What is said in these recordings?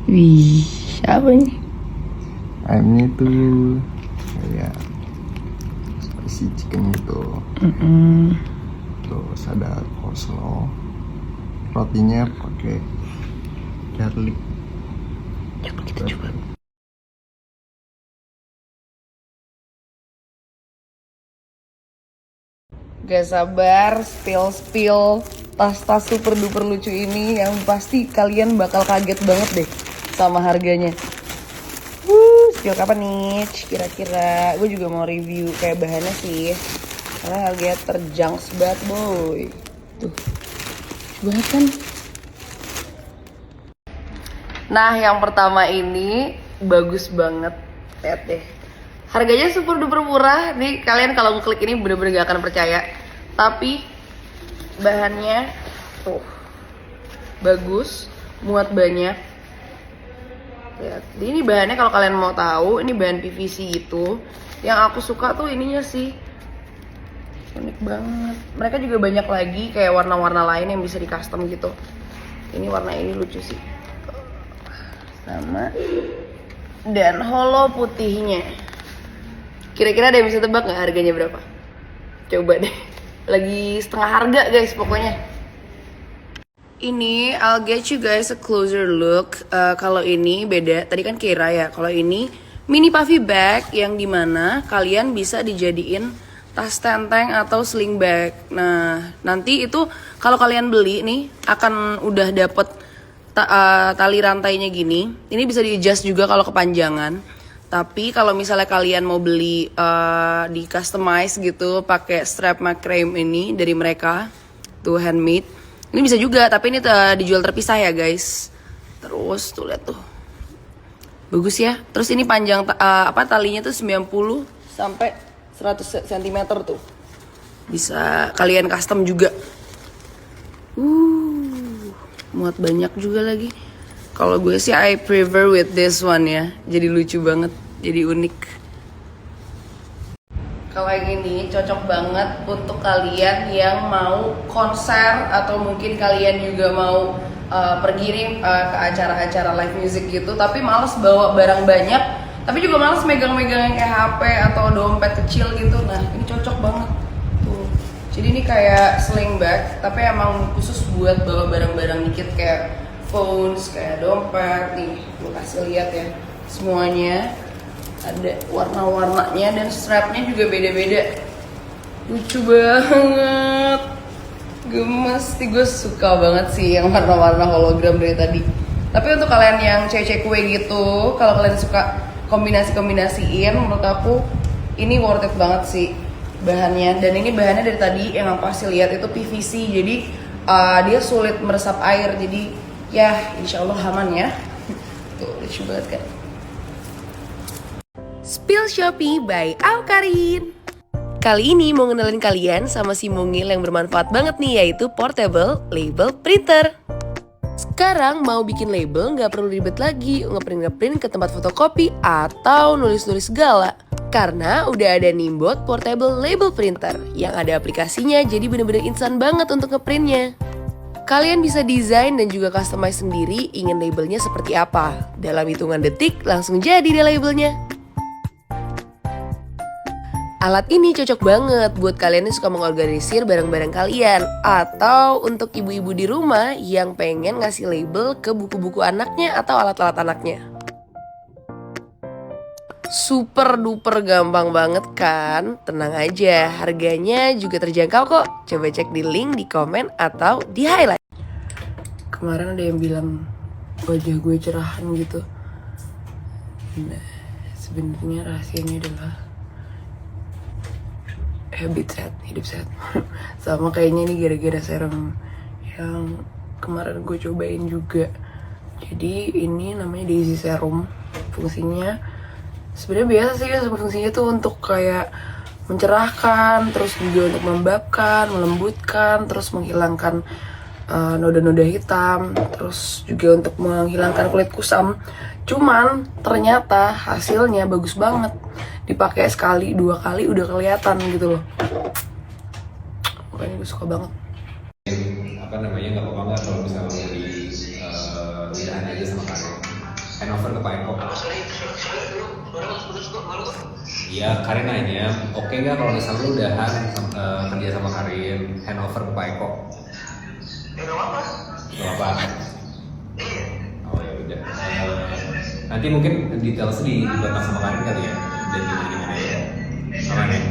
Wih, siapa ini? Ayamnya tuh kayak spicy chicken gitu. Terus ada coleslaw. Rotinya pakai garlic. Coba kita coba. Gak sabar spill tas-tas super duper lucu ini yang pasti kalian bakal kaget banget deh sama harganya. Spill kapan nih? Kira-kira gue juga mau review kayak bahannya sih, karena harganya terjangkau banget boy. Tuh, banget kan? Nah, yang pertama ini bagus banget, lihat deh. Harganya super duper murah. Nih kalian kalau ngeklik ini bener-bener gak akan percaya. Tapi bahannya tuh bagus, muat banyak. Lihat, ini bahannya kalau kalian mau tahu, ini bahan PVC gitu. Yang aku suka tuh ininya sih, unik banget. Mereka juga banyak lagi kayak warna-warna lain yang bisa di custom gitu. Ini warna ini lucu sih. Sama dan holo putihnya. Kira-kira ada yang bisa tebak nggak harganya berapa? Coba deh. Lagi setengah harga guys pokoknya. Ini I'll get you guys a closer look. Kalau ini beda. Tadi kan Kira ya. Kalau ini mini puffy bag yang dimana kalian bisa dijadiin tas tenteng atau sling bag. Nah nanti itu kalau kalian beli nih akan udah dapet tali rantainya gini. Ini bisa di adjust juga kalau kepanjangan. Tapi kalau misalnya kalian mau beli di customize gitu pakai strap macrame ini dari mereka tuh handmade, ini bisa juga tapi ini dijual terpisah ya guys. Terus tuh lihat tuh bagus ya. Terus ini panjang talinya tuh 90 sampai 100 cm tuh, bisa kalian custom juga. Muat banyak juga lagi. Kalau gue sih I prefer with this one ya. Jadi lucu banget, jadi unik. Kalau yang ini cocok banget untuk kalian yang mau konser atau mungkin kalian juga mau pergi nih ke acara-acara live music gitu, tapi males bawa barang banyak, tapi juga males megang-megang yang kayak HP atau dompet kecil gitu. Nah ini cocok banget tuh. Jadi ini kayak sling bag, tapi emang khusus buat bawa barang-barang dikit kayak phones, kayak dompet. Nih gue kasih lihat ya, semuanya ada warna-warnanya dan strapnya juga beda-beda. Lucu banget, gemes sih. Gue suka banget sih yang warna-warna hologram dari tadi. Tapi untuk kalian yang cewek-cewek kue gitu, kalau kalian suka kombinasi-kombinasiin, menurut aku ini worth it banget sih bahannya. Dan ini bahannya dari tadi yang aku kasih lihat itu PVC, jadi dia sulit meresap air. Jadi ya insya Allah aman ya. Tuh lucu banget kan. Spill Shopee by Aukarin. Kali ini mau ngenalin kalian sama si mungil yang bermanfaat banget nih, yaitu portable label printer. Sekarang mau bikin label nggak perlu ribet lagi ngeprint ke tempat fotokopi atau nulis-nulis segala. Karena udah ada Nimbot Portable Label Printer yang ada aplikasinya, jadi bener-bener instan banget untuk ngeprintnya. Kalian bisa desain dan juga customize sendiri ingin labelnya seperti apa. Dalam hitungan detik langsung jadi deh labelnya. Alat ini cocok banget buat kalian yang suka mengorganisir barang-barang kalian, atau untuk ibu-ibu di rumah yang pengen ngasih label ke buku-buku anaknya atau alat-alat anaknya. Super duper gampang banget kan? Tenang aja, harganya juga terjangkau kok. Coba cek di link di komen atau di highlight. Kemarin ada yang bilang wajah gue cerahan gitu. Nah, sebenarnya rahasianya adalah hidup sehat. Sama kayaknya ini gara-gara serum yang kemarin gue cobain juga. Jadi ini namanya Daisy Serum. Fungsinya sebenarnya biasa sih, fungsinya tuh untuk kayak mencerahkan, terus juga untuk melembabkan, melembutkan, terus menghilangkan noda-noda hitam, terus juga untuk menghilangkan kulit kusam. Cuman ternyata hasilnya bagus banget. Dipakai sekali, 2 kali udah kelihatan gitu loh. Pokoknya gue suka banget. Apa namanya, nggak apa-apa nggak kalau misalnya mau di udahan aja sama kalian. Pak Eko. Iya, Karin nanya, oke nggak kalau misalnya lu udahan kerja sama Karin, handover ke Pak Eko? Gak apa? Oh ya udah. Nanti mungkin detail dibuat sama Karin kali ya, dan gimana ya? Aman ya?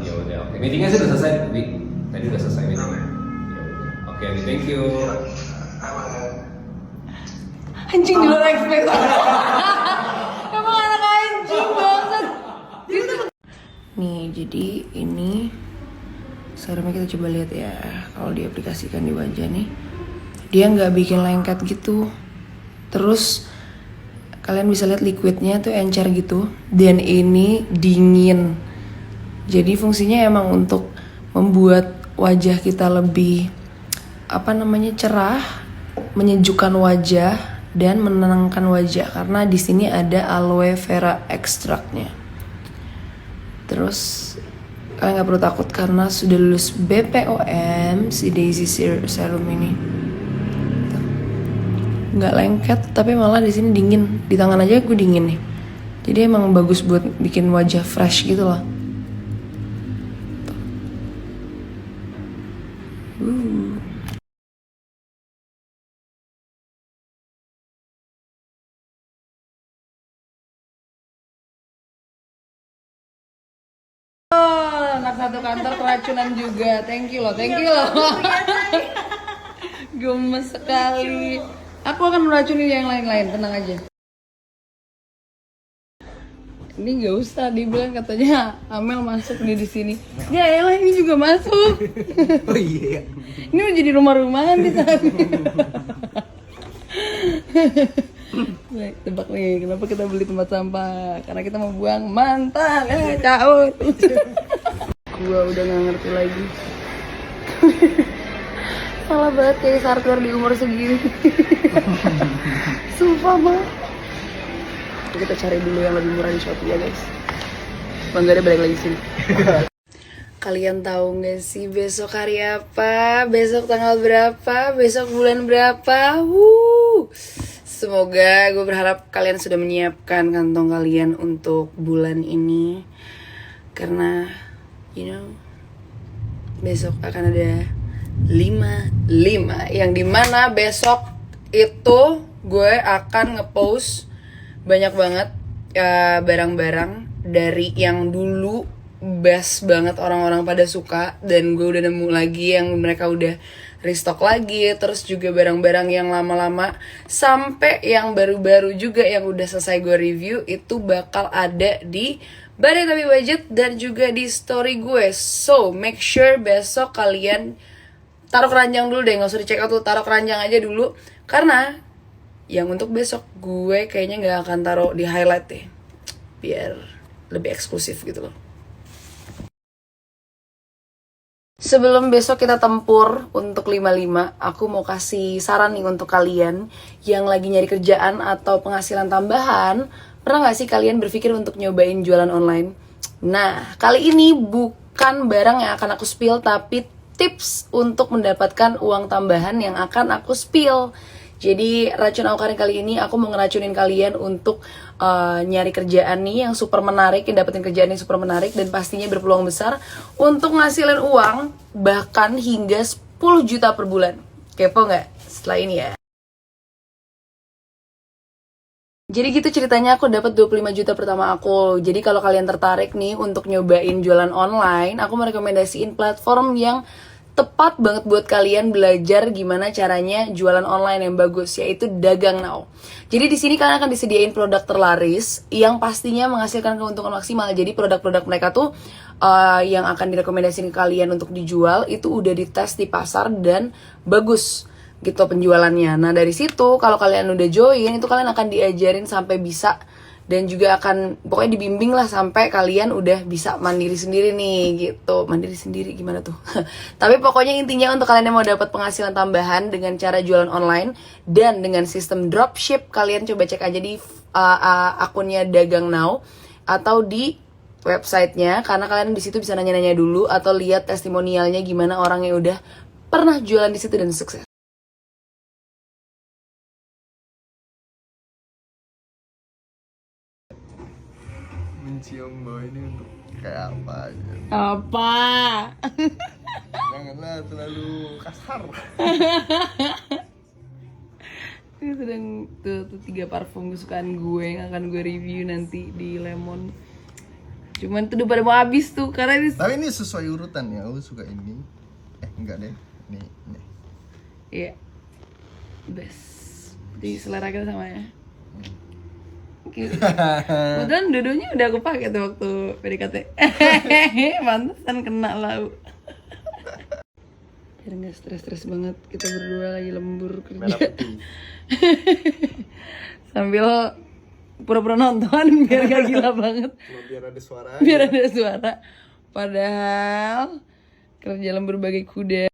Ya udah, oke. Meetingnya sih udah selesai, Wi. Tadi udah selesai meetingnya. Ya udah. Oke, Wi, thank you. Anjing di luar ekspektasi. Emang anak anjing banget. Nih, jadi ini serumnya kita coba lihat ya. Kalau diaplikasikan di wajah nih, dia nggak bikin lengket gitu. Terus kalian bisa lihat liquidnya tuh encer gitu. Dan ini dingin. Jadi fungsinya emang untuk membuat wajah kita lebih cerah, menyejukkan wajah dan menenangkan wajah karena di sini ada aloe vera ekstraknya. Terus kalian nggak perlu takut karena sudah lulus BPOM si Daisy Serum ini. Nggak lengket tapi malah di sini dingin, di tangan aja gue dingin nih. Jadi emang bagus buat bikin wajah fresh gitu loh. Anak satu kantor keracunan juga. Thank you loh. Gemes sekali. Aku akan meracuni yang lain-lain, tenang aja. Ini gak usah dibilang, katanya Amel masuk nih di sini. Ya elah, ini juga masuk. Oh iya. Ini mau jadi rumah-rumahan di sana. Baik, tebak nih kenapa kita beli tempat sampah? Karena kita mau buang mantan. Caut. Gua udah gak ngerti lagi. Salah banget kayak hardcore di umur segini. Sumpah mah. Kita cari dulu yang lebih murah di Shopee ya guys. Bangga deh balik lagi sini. Kalian tahu gak sih besok hari apa? Besok tanggal berapa? Besok bulan berapa? Semoga gue berharap kalian sudah menyiapkan kantong kalian untuk bulan ini. Karena besok akan ada 5 yang dimana besok itu gue akan ngepost banyak banget barang-barang dari yang dulu best banget orang-orang pada suka, dan gue udah nemu lagi yang mereka udah restock lagi, terus juga barang-barang yang lama-lama sampai yang baru-baru juga yang udah selesai gue review itu bakal ada di Badai Tapi Budget dan juga di story gue. So make sure besok kalian taruh keranjang dulu deh, nggak usah dicek out tuh, taruh keranjang aja dulu karena yang untuk besok gue kayaknya nggak akan taruh di highlight deh, biar lebih eksklusif gitu loh. Sebelum besok kita tempur untuk 55, aku mau kasih saran nih untuk kalian yang lagi nyari kerjaan atau penghasilan tambahan. Pernah gak sih kalian berpikir untuk nyobain jualan online? Nah, kali ini bukan barang yang akan aku spill, tapi tips untuk mendapatkan uang tambahan yang akan aku spill. Jadi racun Awkarin kali ini aku mau ngeracunin kalian untuk nyari kerjaan nih yang super menarik, yang dapetin kerjaan yang super menarik dan pastinya berpeluang besar untuk ngasilin uang bahkan hingga 10 juta per bulan. Kepo nggak setelah ini ya? Jadi gitu ceritanya, aku dapat 25 juta pertama aku. Jadi kalau kalian tertarik nih untuk nyobain jualan online, aku merekomendasiin platform yang tepat banget buat kalian belajar gimana caranya jualan online yang bagus, yaitu Dagang Now. Jadi di sini kalian akan disediain produk terlaris yang pastinya menghasilkan keuntungan maksimal. Jadi produk-produk mereka tuh yang akan direkomendasiin ke kalian untuk dijual itu udah dites di pasar dan bagus gitu penjualannya. Nah dari situ kalau kalian udah join itu kalian akan diajarin sampai bisa, dan juga akan pokoknya dibimbing lah sampai kalian udah bisa mandiri sendiri nih gitu. Mandiri sendiri gimana tuh? Tapi pokoknya intinya untuk kalian yang mau dapat penghasilan tambahan dengan cara jualan online dan dengan sistem dropship, kalian coba cek aja di akunnya Dagang Now atau di websitenya, karena kalian di situ bisa nanya-nanya dulu atau lihat testimonialnya gimana orang yang udah pernah jualan di situ dan sukses. mencium bau ini untuk kayak apa aja. Apa? Janganlah terlalu kasar. Ini sedang tuh 3 parfum kesukaan gue yang akan gue review nanti di Lemon. Cuman tuh udah pada mau habis tuh karena ini. Tapi ini sesuai urutan ya, aku suka ini. Enggak deh, ini. Iya. Best. Di selera kita sama ya. Kebetulan dua-duanya udah aku pakai tuh waktu PDKT. Pantesan kena lau. Biar nggak stres-stres banget, kita berdua lagi lembur Merah kerja. putih. Sambil pura-pura nonton biar gak gila banget. Cuma biar ada suara. Biar ada suara. Padahal kerja lembur bagai kuda.